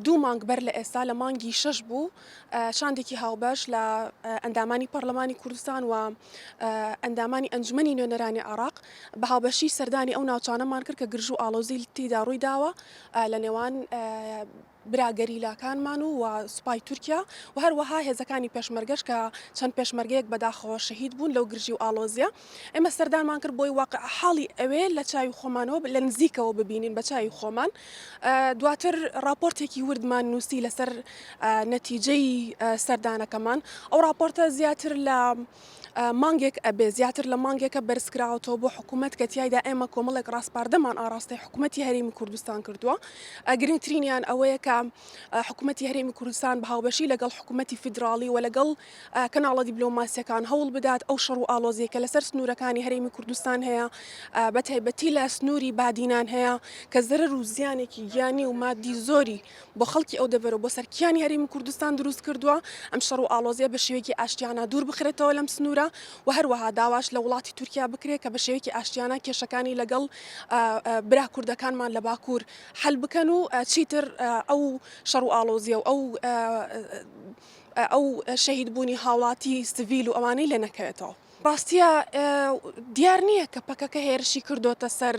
دوو مانگ بەر لە ئێستا لە مانگی 6 بوو شاندێکی هاوبەش لە ئەندامانی پەرلەمانی کوردستان و ئەندامانی ئەنجومەنی نوێنەرانی عێراق بە هاوبەشی سەردانی ئەو ناوچانەمان کرد کە گرژ و ئاڵۆزی تێدا ڕووی داوە لە نێوان برا گەریلاکانمان و سوپای تورکیا و هەروەها هێزەکانی پێشمەرگەش کە چەند پێشمەرگەیەک بەداخەوە شەهید بوون لەو گرژی و ئالۆزیە ئێمە سەردانمان کرد بۆی واقع حاڵی ئەوێ لە چاوی خۆمانەوە لە نزیکەوە ببینین بە چاوی خۆمان دواتر راپۆرتێکی وردمان نووسی لەسەر نەتیجەی سەردانەکەمان ئەو راپۆرتە زیاتر لە مانگێک ئەبێ زیاتر لە مانگێکە بەرزکراوەتەوە بۆ حکوومەت کە تیایدا ئێمە کۆمەڵێک ڕاستپاردەمان ئاراستی حکوومەتی هەرێمی کوردستان کردووە گرنگترینیان ئەوەیە کە حکوومەتی هەرێمی کوردستان بە هاوبەشی لەگەڵ حکوومەتی فیدراڵی و لەگەڵ کەناڵە دیبلۆماسیەکان هەوڵ بدات ئەو شەڕ و ئالۆزیە کە لەسەر سنوورەکانی هەرێمی کوردستان هەیە بە تایبەتی لە سنووری بادینان هەیە کە زەرەر و زیانێکی گیانی و مادی زۆری بۆ خەڵکی ئەو دەبەرە بۆ سەرکیانی هەرێمی کوردستان دروست کردووە ئەم شەڕ و ئالۆزیە بە شێوەیەکی ئاشتیانە دوور بخرێتەوە لەم سنوورە و هەروەها داواش لە وڵاتی تورکیا بکرێت کە بە شێوەیەکی ئاشتیانە کێشەکانی لەگەڵ برا کوردەکانمان لە باکوور حل بکەن و چیتر ئەو شەڕ و ئالۆزیە و ئەو شەهیدبوونی هاوڵاتی سڤیل و ئەوانەی لێ نەکەوێتەوە. ڕاستیە دیار نییە کە پەکەکە هێرشی کردوتە سەر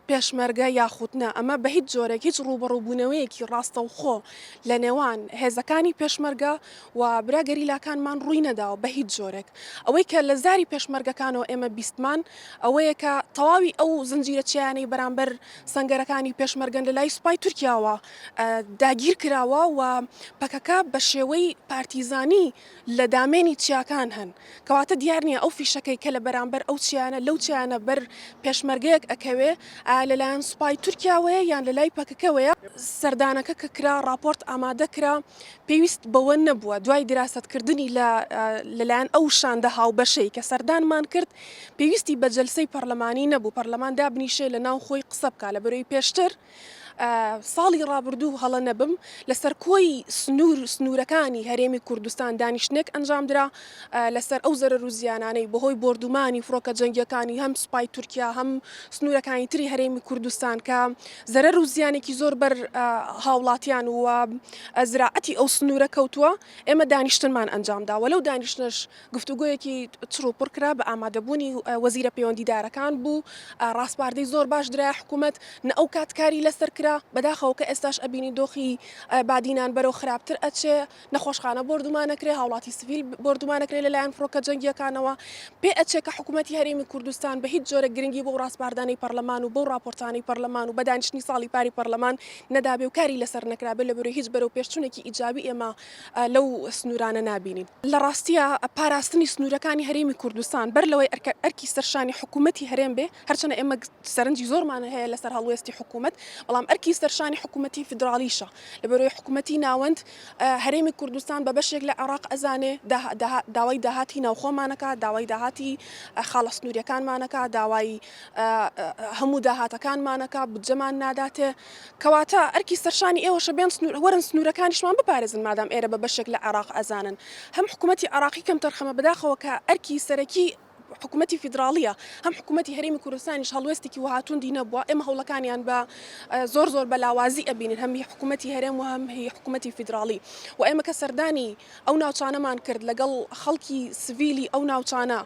پێشمەرگە یاخودنا ئەمە بە هیچ جۆرێک هیچ ڕوبەڕووبوونەوەیەکی ڕاستە و خۆ لە نێوان هێزەکانی پێشمەرگە و برا گەریلاکانمان ڕووی نەداوە بە هیچ جۆرێک ئەوەی کە لە زاری پێشمەرگەکانەوە ئێمە بیستمان ئەوەیە کە تەواوی ئەو زنجیرە چیانەی بەرامبەر سەنگەرەکانی پێشمەرگەن لە لای سوپای تورکیاوە داگیر کراوە و پەکەکە بە شێوەی پارتیزانی لە دامێنی چیاکان هەن کەواتە دیار نییە ئەو فیشەکەی کە لە بەرامبەر ئەو چیانە لەو چیانە بەر پێشمەرگەیەک ئەکەوێ لەلایەن سوپای تورکیاوەیە یان لە لای پەکەکەوەیە سەردانەکە کە کرا راپۆرت ئامادە کرا پێویست بەوە نەبووە دوای دراستکردنی لەلایەن ئەو شاندە هاوبەشەی کە سەردانمان کرد پێویستی بە جەلسەی پەرلەمانی نەبوو پەرلەمان دابنیشێ لە ناو خۆی قسە بکە لە بەرەوەی پێشتر ساڵی ڕابردوو هەڵە نەبم لەسەر کۆی سنوورەکانی هەرێمی کوردستان دانیشتنێک ئەنجامدرا لەسەر ئەو زەرەر و زیانانەی بەهۆی بردومانی فڕۆکە جەنگیەکانی هەم سوپای تورکیا هەم سنوورەکانی تری هەرێمی کوردستان کە زەرەر و زیانێکی زۆر بەر هاوڵاتیان و زراعەتی ئەو سنوورە کەوتووە ئێمە دانیشتنمان ئەنجامدا وەلەو دانیشتنش گفتوگۆیەکی چڕ و پڕ کرا بە ئامادەبوونی وەزیرە پەیوەندیدارەکان بوو ڕاستپاردەی زۆر باش درای حکوومەت نە ئەو کاتکاری لەسەر کرا بەداخەوە کە ئێستاش ئەبینی دۆخی بادینان بەرەو خراپتر ئەچێ نەخۆشخانە بردومانەکرێ هاوڵاتی سڤیل بردومانەکرێ لەلایەن فڕۆکە جەنگیەکانەوە پێ ئەچێ کە حکوومەتی هەرێمی کوردستان بە هیچ جۆرە گرنگی بۆ ڕاستپاردانی پەرلەمان و بۆ راپۆرتانی پەرلەمان و بەدانیشتنی ساڵی پاری پەرلەمان نەدابێ و کاری لەسەر نەکرابێ لە بەرەوەی هیچ بەرەو پێشچوونێکی ئیجابی ئێمە لەو سنوورانە نابینین لە ڕاستیە پاراستنی سنوورەکانی هەرێمی کوردستان بەر لەوەی ئەرکی سەرشانی حکوومەتی هەرێم بێ هەرچەنە ئێمە سەرنجی زۆرمان هەیە لەسەر هەڵوێستی حکوومەت بەڵام ئەرکی سەرشانی حکوومەتی فیدراڵیشە لە بەرەوەی حکوومەتی ناوەند هەرێمی کوردستان بە بەشێک لە عێراق ئەزانێ داوای داهاتی ناوخۆمانەکە داوای داهاتی خاڵە سنووریەکانمانەکە داوای هەموو داهاتەکانمانەکە بودجەمان ناداتێ کەواتە ئەرکی سەرشانی ئێوەشە بێن وەرن سنوورەکانیشمان بپارێزن مادام ئێرە بە بەشێک لە عێراق ئەزانن هەم حکوومەتی عێراقی کەم تەرخەمە بەداخەوە کە ئەرکی سەرەکی حکوومەتی فیدراڵیە هەم حکوومەتی هەرێمی کوردستانیش هەڵوێستێکی وهاتووندی نەبووە ئێمە هەوڵەکانیان بە زۆر بەلاوازی ئەبینن هەم حکوومەتی هەرێم و هەم هی حکوومەتی فیدراڵی و ئێمە کە سەردانی ئەو ناوچانەمان کرد لەگەڵ خەڵکی سڤیلی ئەو ناوچانە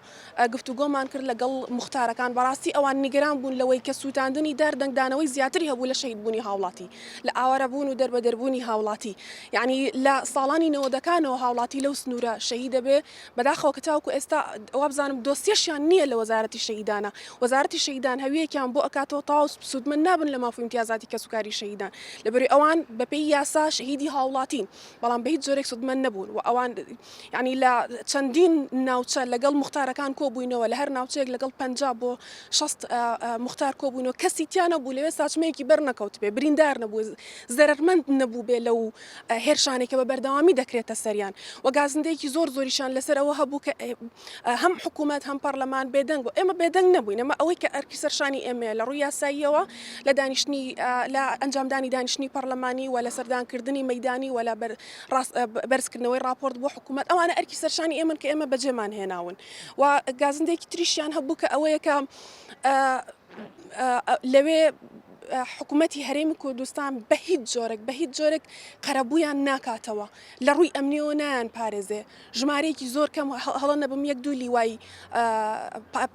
گفتوگۆمان کرد لەگەڵ مختارەکان بەڕاستی ئەوان نیگەران بوون لەوەی کە سووتاندنی دەنگدانەوەی زیاتری هەبوو لە شەهیدبوونی هاوڵاتی لە ئاوارەبوون و دەربەدەربوونی هاوڵاتی یعنی لە ساڵانی نەوەدەکانەوە هاوڵاتی لەو سنوورە شەهید دەبێ بەداخەوە کە تاوەکو ئێستا ئەوە بزانم دۆسیەشیان نییە لە وەزارەتی شەهیدانە وەزارەتی شەهیدان هەویەکیان بۆ ئەکاتەوە تاو سوودمن نابن لە مافوی امتیازاتی کەسوکاری شەهیدان لەبەرەوەی ئەوان بەپێی یاسا شەهیدی هاوڵاتین بەڵام بە هیچ جۆرێک سوودمن نەبوون و ئەوان یعنی لە چەندین ناوچە لەگەڵ مختارەکان کۆبووینەوە لە هەر ناوچەیەک لەگەڵ 50 بۆ 60 مختار کۆبوونەوە کەسی تیان نەبوو لەوێ ساچمەیەکی بەر نەکەوت بێ بریندار نەبوو زەرەرمەند نەبوو بێ لەو هێرشانێکە بە بەردەوامی دەکرێتە سەریان و گازندەیەکی زۆریشان لەسەر ئەوە هەبوو کە هەم حکوومەت هەم پەرلەمان بێدەنگ و ئێمە بێدەنگ نەبووین ئەمە ئەوەی کە ئەرکی سەرشانی ئێمە لە ڕووی یاساییەوە لە دانیشتنی لە ئەنجامدانی دانیشتنی پەرلەمانی و لە سەردانکردنی مەیدانی و لە بەرزکردنەوەی راپۆرت بۆ حکوومەت ئەوانە ئەرکی سەرشانی ئێمن کە ئێمە بەجێمان هێناون و گازندەیەکی تریشیان هەبوو کە ئەوەیە کە لەوێ حکوومەتی هەرێمی کوردستان بە هیچ جۆرێک قەرەبوویان ناکاتەوە لە ڕووی ئەمنیەوە نایان پارێزێ ژمارەیەکی زۆر کەم هەڵە نەبم یەک دوو لیوای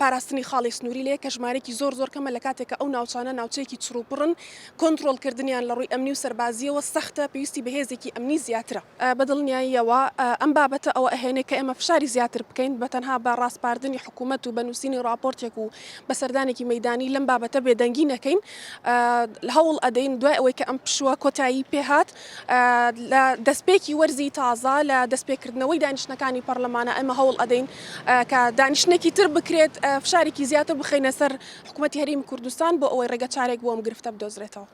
پاراستنی خاڵی سنووری لێ کە ژمارەیەکی زۆر کەمە لە کاتێکە ئەو ناوچانە ناوچەیەکی چڕوپڕن کۆنتترۆلکردنیان لە ڕووی ئەمنی و سەربازیەوە سەختە پێویستی بەهێزێکی ئەمنی زیاترە بەدڵنیاییەوە ئەم بابەتە ئەوە ئەهێنێ کە ئێمە فشاری زیاتر بکەین بە تەنها بە ڕاستپاردنی حکوومەت و بەنووسینی راپۆرتێک و بەسەردانێکی مەدانی لەم بابەتە بێدەنگی نەکەین هەوڵ ئەدەین دوای ئەوەی کە ئەم پشووە کۆتایی پێهات لە دەستپێکی وەرزی تازە لە دەستپێکردنەوەی دانیشتەکانی پەرلەمانە ئەمە هەوڵ ئەدەین کە دانیشتێکی تر بکرێت فشارێکی زیاتر بخەینە سەر حکوومەتی هەرێمی کوردستان بۆ ئەوەی ڕێگە چارێک بۆ ئەم گرفتە بدۆزرێتەوە.